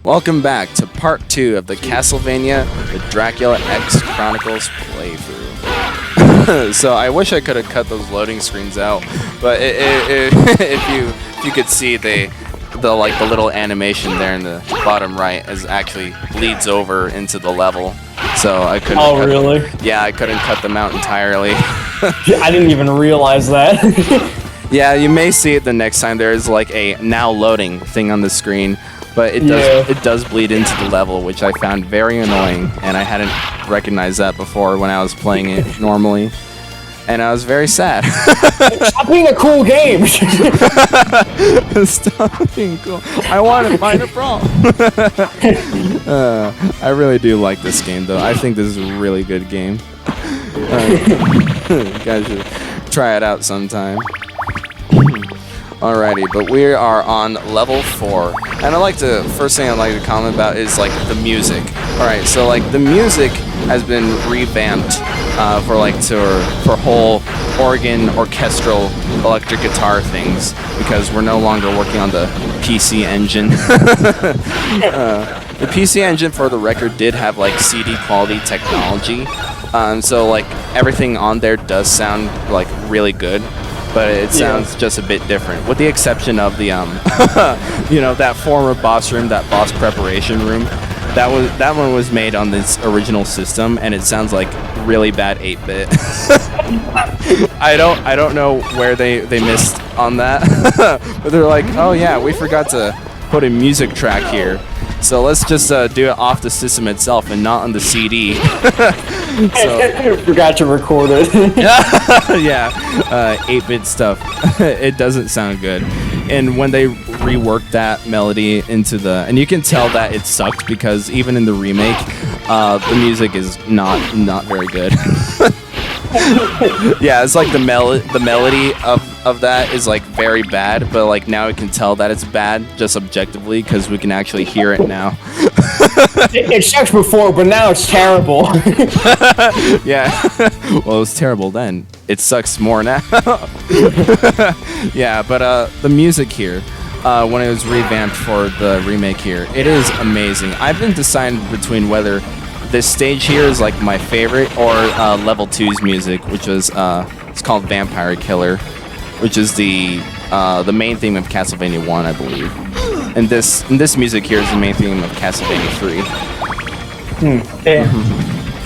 Welcome back to part 2 of the Castlevania, the Dracula X Chronicles playthrough. So I wish I could have cut those loading screens out, but if you could see the little animation there in the bottom right as actually bleeds over into the level. So I couldn't. Oh, really? Yeah, I couldn't cut them out entirely. I didn't even realize that. Yeah, you may see it the next time there is like a now loading thing on the screen, but it does bleed into the level, which I found very annoying, and I hadn't recognized that before when I was playing it normally, and I was very sad. Stop being a cool game. Stop being cool. I want to find a problem. I really do like this game, though. I think this is a really good game. You guys should try it out sometime. Alrighty, but we are on level 4, and first thing I'd like to comment about is like the music. Alright, so like the music has been revamped for whole organ, orchestral, electric guitar things, because we're no longer working on the PC engine. The PC engine, for the record, did have like CD quality technology, so like everything on there does sound like really good. But it sounds just a bit different, with the exception of the that former boss room, that boss preparation room. That one was made on this original system, and it sounds like really bad 8-bit. I don't know where they missed on that, but they're like, oh yeah, we forgot to put a music track here. So let's just do it off the system itself and not on the CD. Forgot to record it. Yeah, 8-bit stuff. It doesn't sound good. And when they reworked that melody into and you can tell that it sucked, because even in the remake, the music is not very good. Yeah, it's like the melody of that is like very bad, but like now we can tell that it's bad just objectively because we can actually hear it now. It sucks before, but now it's terrible. Yeah. Well, it was terrible then. It sucks more now. Yeah, but the music here, when it was revamped for the remake here, it is amazing. I've been deciding between whether this stage here is like my favorite, or level 2's music, which was it's called Vampire Killer, which is the main theme of Castlevania 1, I believe. And this music here is the main theme of Castlevania 3.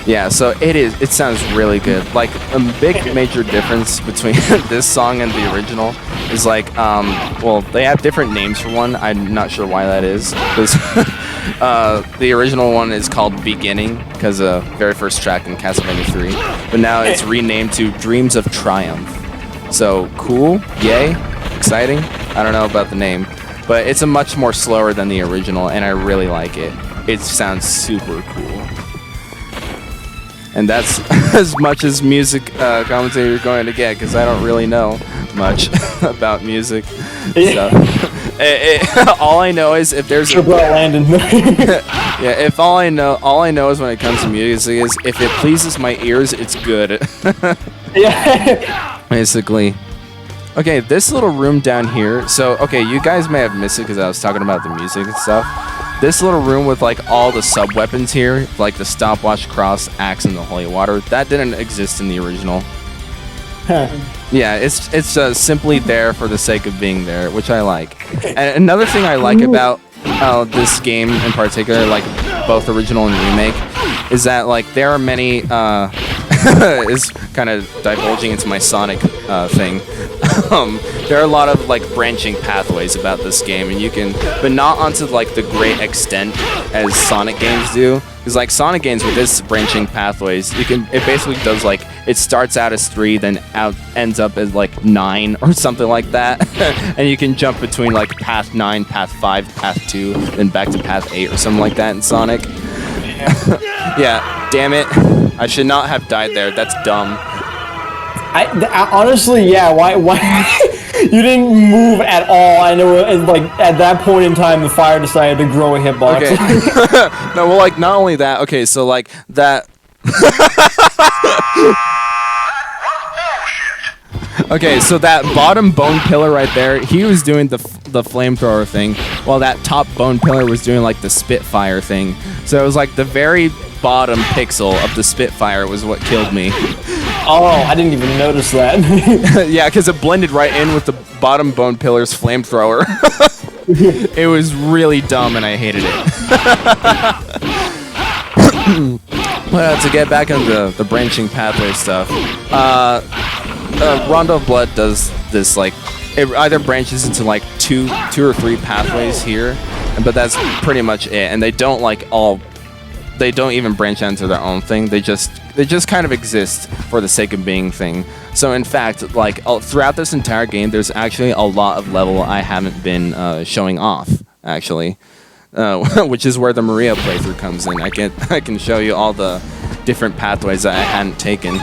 Yeah, so it sounds really good. Like a big major difference between this song and the original is like well, they have different names for one. I'm not sure why that is. The original one is called Beginning, because the very first track in Castlevania 3, but now it's renamed to Dreams of Triumph. So cool, yay, exciting. I don't know about the name, but it's a much more slower than the original, and I really like it. It sounds super cool. And that's as much as music commentary you're going to get, because I don't really know much about music. So, all I know is if there's if all I know is when it comes to music is if it pleases my ears, it's good. Yeah. Basically. Okay, this little room down here. So, okay, you guys may have missed it because I was talking about the music and stuff. This little room with like all the sub-weapons here, like the stopwatch, cross, axe, and the holy water, that didn't exist in the original. Yeah, it's simply there for the sake of being there, which I like. And another thing I like about this game in particular, like both original and remake, is that like there are many is kind of divulging into my Sonic thing. There are a lot of like branching pathways about this game, and you can, but not onto like the great extent as Sonic games do. Because like Sonic games with this branching pathways, it basically does like, it starts out as 3, then ends up as like 9 or something like that, and you can jump between like path 9, path 5, path 2, then back to path 8 or something like that in Sonic. Yeah, damn it. I should not have died there. That's dumb. I honestly, yeah. Why? You didn't move at all. I know. Like at that point in time, the fire decided to grow a hitbox. Okay. No, well, like not only that. Okay, so like that. Okay, so that bottom bone pillar right there, he was doing the flamethrower thing, while that top bone pillar was doing like the Spitfire thing. So it was like the very bottom pixel of the Spitfire was what killed me. Oh, I didn't even notice that. Yeah, because it blended right in with the bottom bone pillar's flamethrower. It was really dumb and I hated it. Well, to get back into the branching pathway stuff, Rondo of Blood does this, like, it either branches into like two or three pathways here, but that's pretty much it. And they don't they don't even branch out into their own thing. They just kind of exist for the sake of being thing. So in fact, like throughout this entire game, there's actually a lot of level I haven't been showing off, actually, which is where the Maria playthrough comes in. I can show you all the different pathways that I hadn't taken.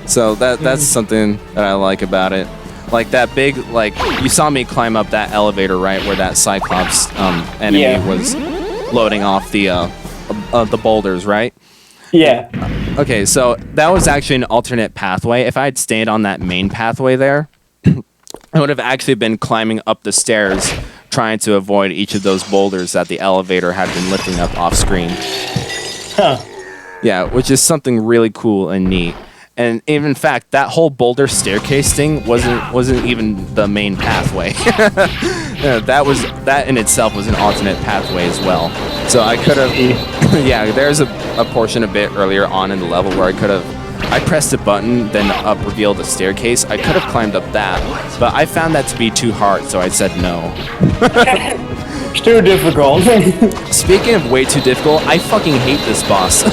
So that's something that I like about it. Like that big, like you saw me climb up that elevator, right, where that Cyclops enemy was loading off the boulders, right? Yeah. Okay, so that was actually an alternate pathway. If I had stayed on that main pathway there, I would have actually been climbing up the stairs trying to avoid each of those boulders that the elevator had been lifting up off screen. Huh. Yeah, which is something really cool and neat. And in fact, that whole boulder staircase thing wasn't even the main pathway. Yeah, that in itself was an alternate pathway as well. So I could have, yeah, there's a portion a bit earlier on in the level where I pressed a button, then revealed a staircase. I could have climbed up that, but I found that to be too hard, so I said no. It's too difficult. Speaking of way too difficult, I fucking hate this boss.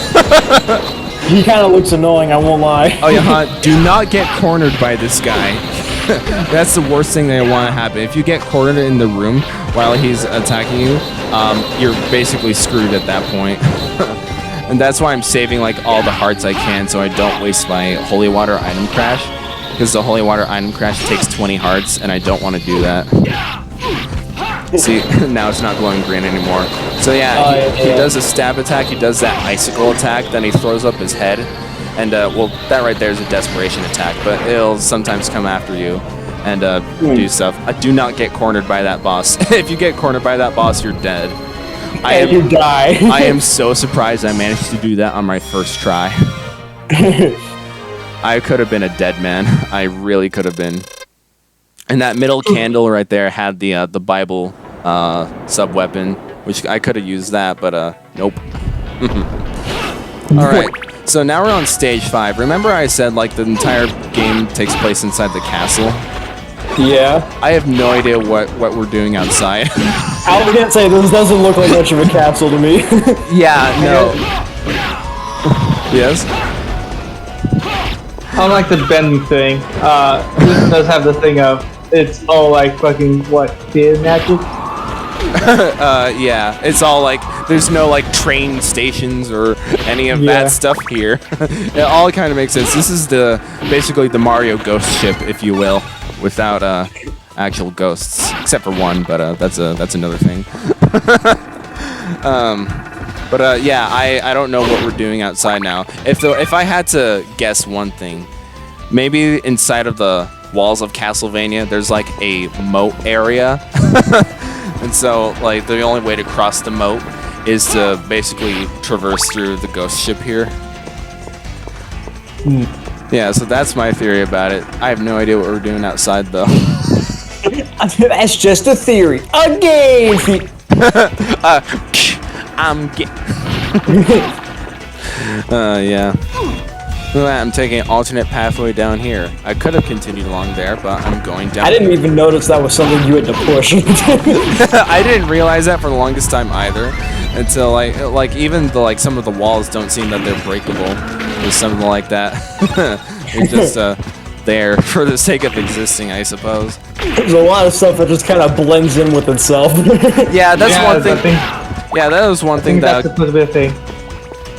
He kind of looks annoying, I won't lie. Oh yeah, do not get cornered by this guy. That's the worst thing that want to happen. If you get cornered in the room while he's attacking you, you're basically screwed at that point. And that's why I'm saving like all the hearts I can so I don't waste my Holy Water item crash. Because the Holy Water item crash takes 20 hearts and I don't want to do that. See, now it's not glowing green anymore. So yeah, he does a stab attack, he does that icicle attack, then he throws up his head. And, well, that right there is a desperation attack, but it'll sometimes come after you and do stuff. Do not get cornered by that boss. If you get cornered by that boss, you're dead. You die. I am so surprised I managed to do that on my first try. I could have been a dead man. I really could have been. And that middle candle right there had the Bible sub-weapon, which I could have used that, but nope. All right. So now we're on stage 5. Remember I said like the entire game takes place inside the castle? Yeah. I have no idea what we're doing outside. I was gonna say, this doesn't look like much of a capsule to me. Yeah, no. Yes? I like the bending thing. This does have the thing of, it's all like fucking, what, kid magic? Yeah, it's all like, there's no like train stations or any of that stuff here. It all kind of makes sense. This is basically the Mario ghost ship, if you will, without actual ghosts, except for one, but that's another thing. Yeah, I don't know what we're doing outside now. If I had to guess one thing, maybe inside of the walls of Castlevania, there's like a moat area. And so, like, the only way to cross the moat is to basically traverse through the ghost ship here. Yeah, so that's my theory about it. I have no idea what we're doing outside, though. That's just a theory. A game! Yeah. I'm taking an alternate pathway down here. I could have continued along there, but I'm going down. I didn't even notice that was something you had to push. I didn't realize that for the longest time either, until like even some of the walls don't seem that they're breakable or something like that. They're just there for the sake of existing, I suppose. There's a lot of stuff that just kind of blends in with itself. Yeah, that's one thing. Yeah, that was one thing that's supposed to be a thing.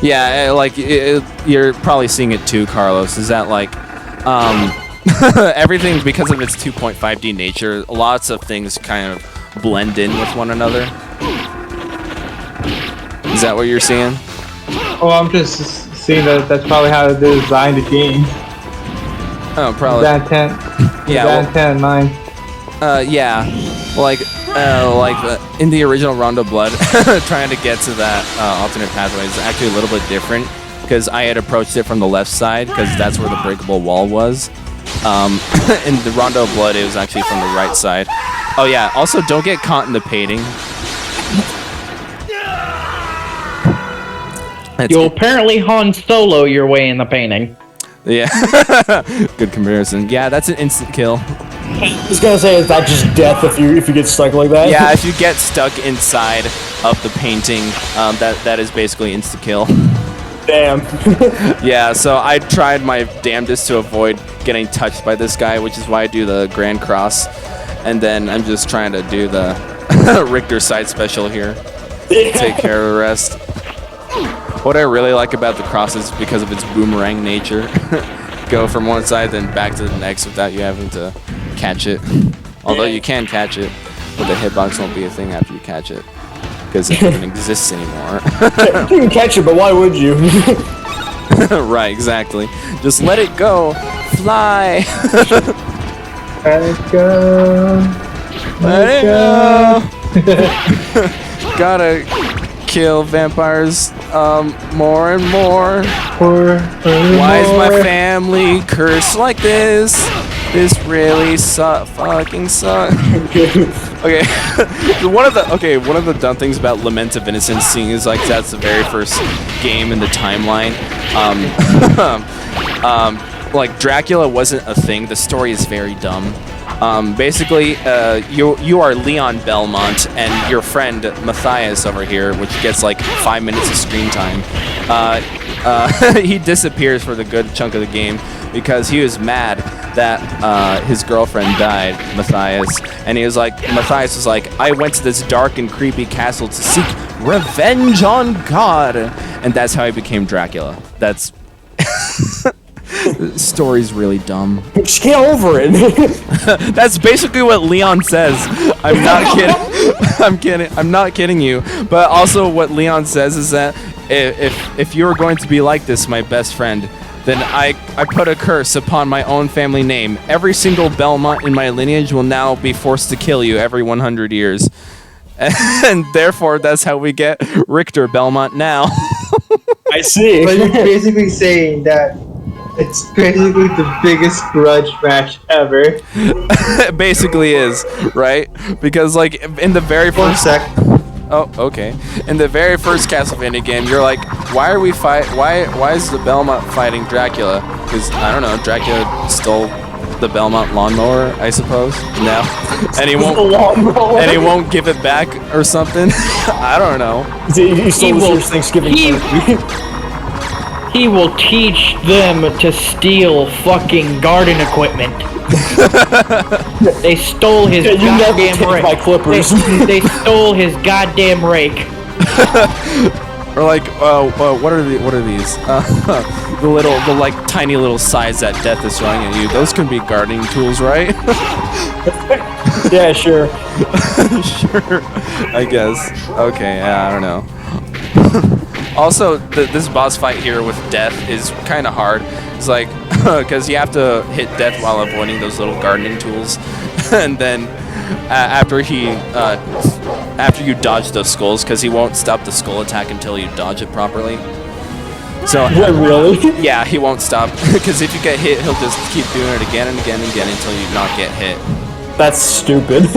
Yeah, like you're probably seeing it too, Carlos. Is that like everything, because of its 2.5D nature, lots of things kind of blend in with one another. Is that what you're seeing? Oh, I'm just seeing that that's probably how they designed the game. Oh, probably. Bad 10. Yeah, Bad 10, mine. Yeah, like in the original Rondo Blood, trying to get to that alternate pathway is actually a little bit different because I had approached it from the left side because that's where the breakable wall was. In the Rondo Blood, it was actually from the right side. Oh yeah, also don't get caught in the painting. You'll apparently Han Solo your way in the painting. Yeah, good comparison. Yeah, that's an instant kill. I was gonna say, is that just death if you get stuck like that? Yeah, if you get stuck inside of the painting, that is basically insta kill. Damn. Yeah, so I tried my damnedest to avoid getting touched by this guy, which is why I do the Grand Cross, and then I'm just trying to do the Richter side special here. Take care of the rest. What I really like about the cross is because of its boomerang nature. Go from one side then back to the next without you having to catch it. Although you can catch it, but the hitbox won't be a thing after you catch it. Because it doesn't exist anymore. You can catch it, but why would you? Right, exactly. Just let it go. Fly. Let it go. Let it go. Gotta kill vampires more and more. Why is my family cursed like this? This really fucking sucks. Okay, one of the dumb things about Lament of Innocence, seeing is like that's the very first game in the timeline. Like Dracula wasn't a thing. The story is very dumb. Basically, you are Leon Belmont and your friend Matthias over here, which gets like 5 minutes of screen time. He disappears for the good chunk of the game because he was mad that his girlfriend died, Matthias, and Matthias was like, I went to this dark and creepy castle to seek revenge on God, and that's how he became Dracula. That's the story's really dumb. Just get over it. That's basically what Leon says. I'm not kidding. I'm kidding. I'm not kidding you. But also what Leon says is that if you are going to be like this, my best friend, then I put a curse upon my own family name. Every single Belmont in my lineage will now be forced to kill you every 100 years. And therefore, that's how we get Richter Belmont now. I see. But you're basically saying that it's basically the biggest grudge match ever. It basically is, right? Because like in the very first Oh, okay. In the very first Castlevania game, you're like, why are we why is the Belmont fighting Dracula? Because I don't know, Dracula stole the Belmont lawnmower, I suppose. No. And he won't give it back or something. I don't know. He stole this year's Thanksgiving turkey. He will teach them to steal fucking garden equipment. They stole his goddamn rake. My clippers. They stole his goddamn rake. Or like, what are these? The like tiny little sides that Death is throwing at you. Those can be gardening tools, right? Yeah, sure. Sure. I guess. Okay. Yeah, I don't know. Also, this boss fight here with Death is kind of hard. It's like, because you have to hit Death while avoiding those little gardening tools, and then after you dodge those skulls, because he won't stop the skull attack until you dodge it properly. So really? Yeah, he won't stop, because if you get hit, he'll just keep doing it again and again and again until you not get hit. That's stupid.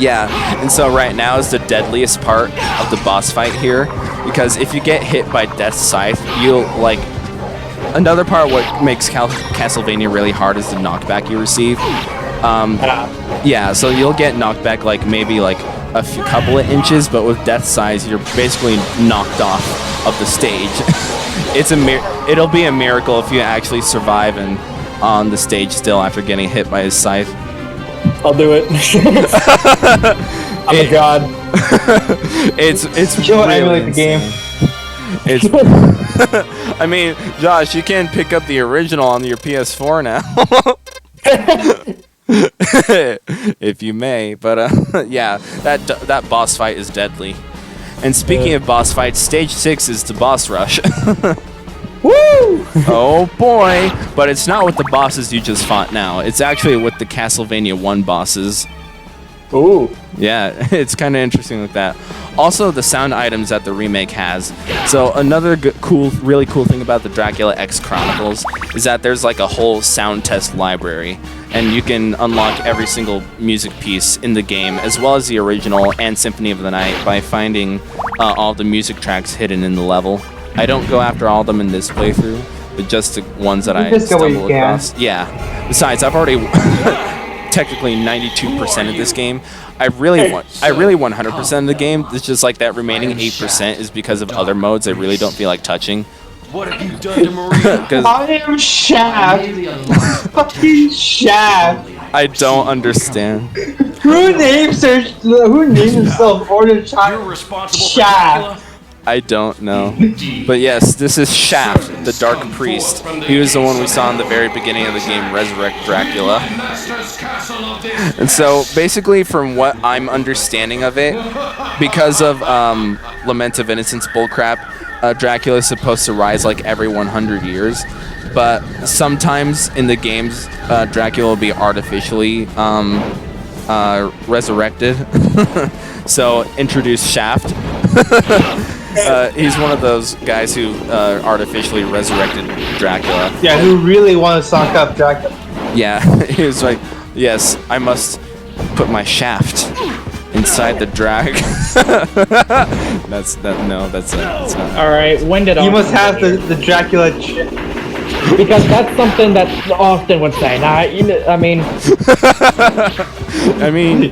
Yeah, and so right now is the deadliest part of the boss fight here, because if you get hit by Death's Scythe, you'll like... Another part what makes Castlevania really hard is the knockback you receive. Yeah, so you'll get knocked back like maybe like a couple of inches, but with Death's Scythe, you're basically knocked off of the stage. It'll be a miracle if you actually survive and on the stage still after getting hit by his scythe. I'll do it. I'm a god. It's You'll really emulate the game. It's I mean, Josh, you can pick up the original on your PS4 now. If you may, but yeah, that boss fight is deadly. And speaking of boss fights, stage 6 is the boss rush. Woo! Oh boy! But it's not with the bosses you just fought now. It's actually with the Castlevania 1 bosses. Ooh. Yeah, it's kind of interesting like that. Also, the sound items that the remake has. So another really cool thing about the Dracula X Chronicles is that there's like a whole sound test library, and you can unlock every single music piece in the game, as well as the original and Symphony of the Night, by finding all the music tracks hidden in the level. I don't go after all of them in this playthrough, but just the ones that I stumble across. Yeah. Besides, I've already technically 92% of this game. I really want 100% of the game. It's just like that remaining 8% is because of other modes I really don't feel like touching. What have you done to Maria? I am Shaft. Fucking Shaft. I don't understand. Who named himself Order Child? You're responsible for Shaft. Dracula? I don't know. But yes, this is Shaft, the Dark Priest. He was the one we saw in the very beginning of the game, Resurrect Dracula. And so, basically, from what I'm understanding of it, because of Lament of Innocence Bullcrap, Dracula is supposed to rise like every 100 years. But sometimes in the games, Dracula will be artificially resurrected. So, introduce Shaft. He's one of those guys who artificially resurrected Dracula. Yeah, who really want to sock up Dracula? Yeah, he was like, yes, I must put my shaft inside the drag. That's not. All right, when did You must have the Dracula chip. Because that's something that Austin would say. Now, I mean,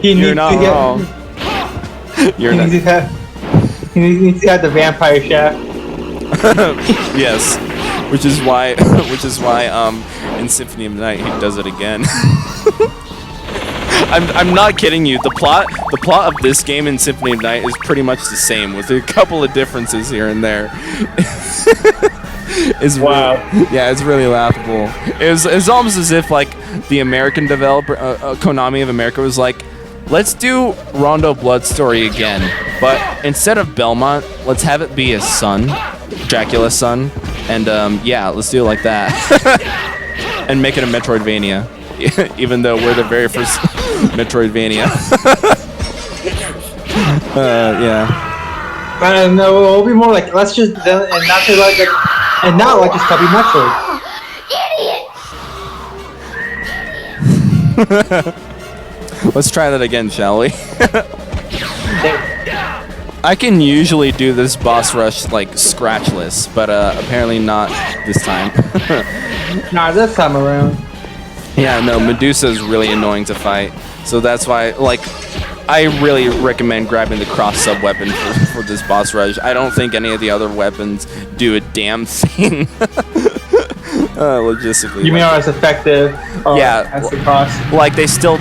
you're not wrong. You're not. He needs to have the vampire shaft. Yes, which is why in Symphony of the Night he does it again. I'm not kidding you. The plot of this game in Symphony of the Night is pretty much the same, with a couple of differences here and there. Wow. It's really laughable. It's almost as if like the American developer, Konami of America, was like, let's do Rondo Blood Story again, but instead of Belmont, let's have it be his son, Dracula's son, and let's do it like that, and make it a Metroidvania, even though we're the very first Metroidvania. Yeah. I don't know. It'll be more like let's just and not like just copy Metroid. Let's try that again, shall we? I can usually do this boss rush like scratchless, but apparently not this time. Nah, this time around. Yeah, no, Medusa is really annoying to fight, so that's why, like, I really recommend grabbing the cross sub weapon for this boss rush. I don't think any of the other weapons do a damn thing. Logistically. You mean as effective? As the cross? Like they still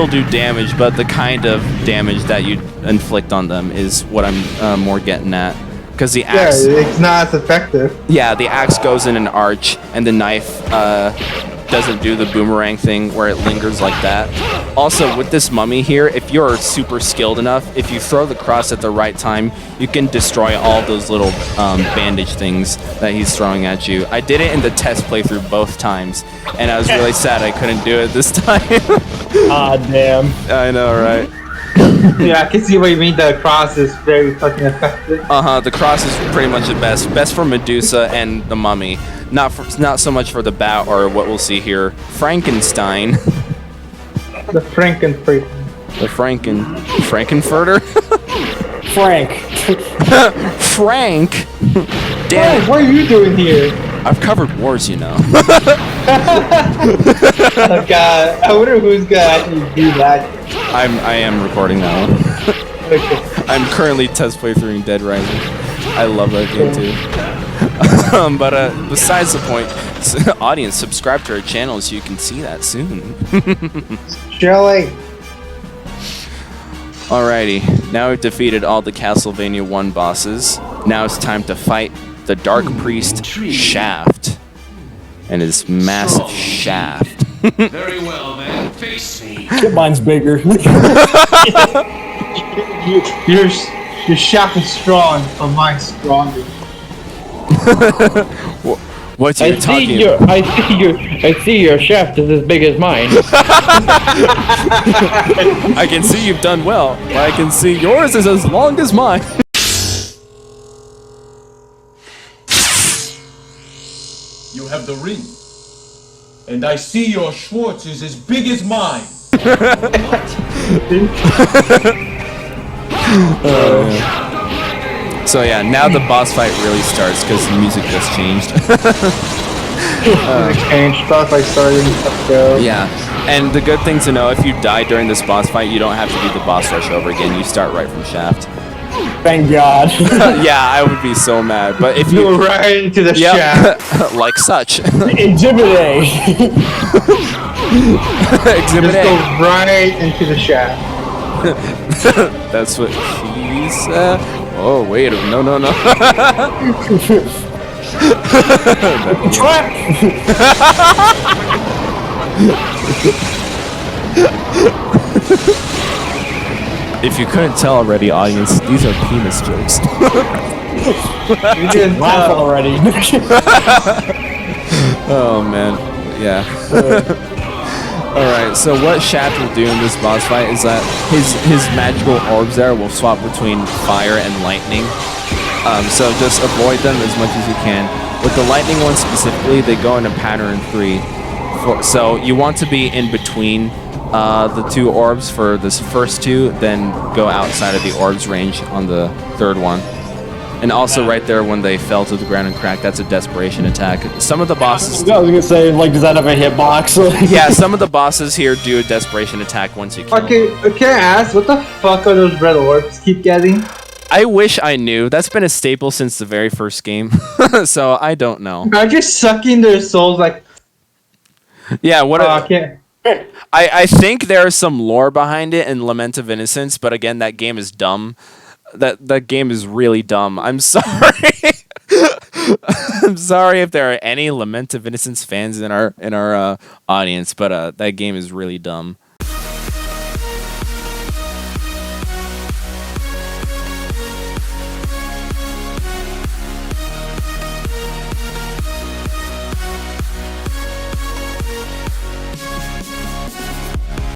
do damage, but the kind of damage that you inflict on them is what I'm more getting at. Because the axe. Yeah, it's not as effective. Yeah, the axe goes in an arch, and the knife doesn't do the boomerang thing where it lingers like that. Also, with this mummy here, if you're super skilled enough, if you throw the cross at the right time, you can destroy all those little bandage things that he's throwing at you. I did it in the test playthrough both times, and I was really sad I couldn't do it this time. Ah, damn. I know, right? Yeah, I can see what you mean. The cross is very fucking effective. The cross is pretty much the best. Best for Medusa and the mummy. Not so much for the bat or what we'll see here. Frankenstein. The Frankenfurter. The Frankenfurter? Frank. Frank? Damn. What are you doing here? I've covered wars, you know. Oh god, I wonder who's gonna actually do that. I am recording that one. Okay. I'm currently test playthroughing Dead Rising. I love that game too. But besides the point, audience, subscribe to our channel so you can see that soon. Shelley. Alrighty, now we've defeated all the Castlevania 1 bosses. Now it's time to fight the Dark Priest Shaft and his massive shaft. Very well, man. Face me. Mine's bigger. Your shaft is strong, but mine's stronger. What are you talking about? I see your shaft is as big as mine. I can see you've done well. I can see yours is as long as mine. You have the ring. And I see your Schwartz is as big as mine. So yeah, now the boss fight really starts because the music just changed. Boss fight started. Let's go. Yeah, and the good thing to know, if you die during this boss fight, you don't have to do the boss rush over again. You start right from shaft. Thank God. Yeah, I would be so mad. But if you Go right into the shaft. like such. Exhibit A. Exhibit Just go A. right into the shaft. That's what she said. Oh wait, no. Trap. If you couldn't tell already, audience, these are penis jokes. You did Laugh already. Oh man, yeah. Alright, so what Shaft will do in this boss fight is that his magical orbs there will swap between fire and lightning. So just avoid them as much as you can. With the lightning ones specifically, they go in a pattern 3. So you want to be in between the two orbs for this first two, then go outside of the orbs range on the third one. And also right there when they fell to the ground and cracked, that's a desperation attack. Some of the bosses... I was gonna say, like, does that have a hitbox? Yeah, some of the bosses here do a desperation attack once you kill them. Okay, can I ask, what the fuck are those red orbs keep getting? I wish I knew. That's been a staple since the very first game. So I don't know. Are you sucking their souls like... Yeah, what... Okay. I think there's some lore behind it in Lament of Innocence, but again, that game is dumb. That game is really dumb. I'm sorry. I'm sorry if there are any Lament of Innocence fans in our audience, but that game is really dumb.